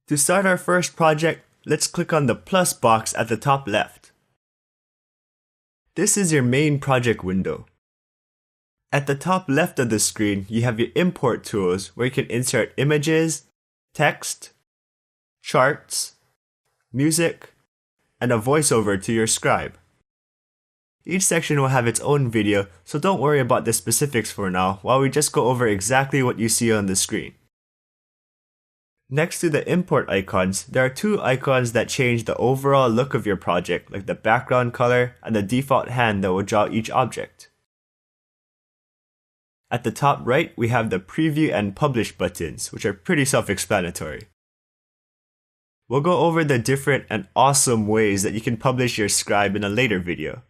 To start our first project, let's click on the plus box at the top left. This is your main project window. At the top left of the screen, you have your import tools where you can insert images, text, charts, music, and a voiceover to your scribe. Each section will have its own video, so don't worry about the specifics for now while we just go over exactly what you see on the screen. Next to the import icons, there are two icons that change the overall look of your project, like the background color and the default hand that will draw each object. At the top right, we have the preview and publish buttons, which are pretty self-explanatory. We'll go over the different and awesome ways that you can publish your scribe in a later video.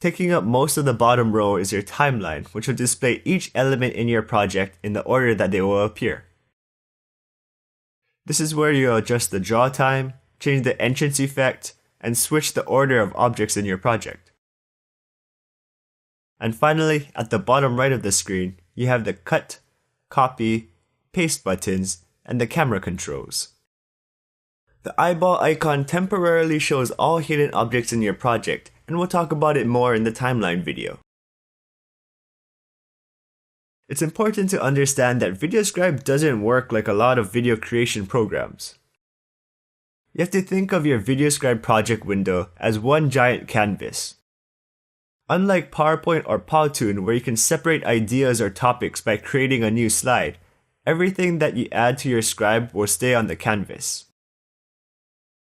Taking up most of the bottom row is your timeline, which will display each element in your project in the order that they will appear. This is where you'll adjust the draw time, change the entrance effect, and switch the order of objects in your project. And finally, at the bottom right of the screen, you have the cut, copy, paste buttons, and the camera controls. The eyeball icon temporarily shows all hidden objects in your project, and we'll talk about it more in the timeline video. It's important to understand that VideoScribe doesn't work like a lot of video creation programs. You have to think of your VideoScribe project window as one giant canvas. Unlike PowerPoint or Powtoon, where you can separate ideas or topics by creating a new slide, everything that you add to your scribe will stay on the canvas.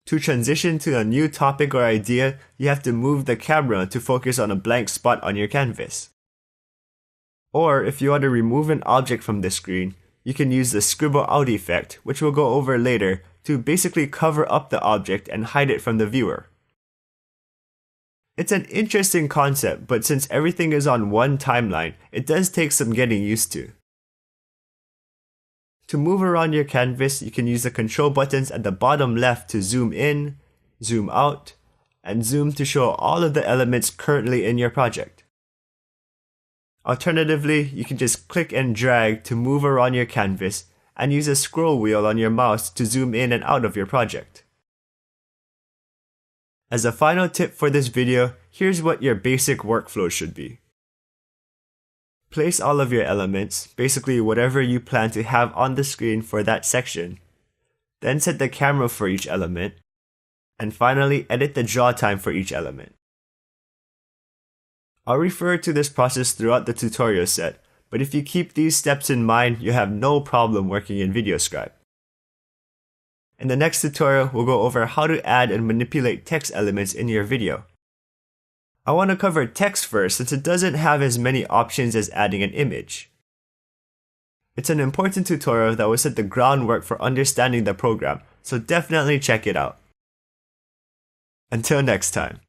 To transition to a new topic or idea, you have to move the camera to focus on a blank spot on your canvas. Or if you want to remove an object from the screen, you can use the scribble out effect, which we'll go over later, to basically cover up the object and hide it from the viewer. It's an interesting concept, but since everything is on one timeline, it does take some getting used to. To move around your canvas, you can use the control buttons at the bottom left to zoom in, zoom out, and zoom to show all of the elements currently in your project. Alternatively, you can just click and drag to move around your canvas and use a scroll wheel on your mouse to zoom in and out of your project. As a final tip for this video, here's what your basic workflow should be. Place all of your elements, basically whatever you plan to have on the screen for that section. Then set the camera for each element. And finally, edit the draw time for each element. I'll refer to this process throughout the tutorial set, but if you keep these steps in mind, you'll have no problem working in VideoScribe. In the next tutorial, we'll go over how to add and manipulate text elements in your video. I want to cover text first since it doesn't have as many options as adding an image. It's an important tutorial that will set the groundwork for understanding the program, so definitely check it out. Until next time.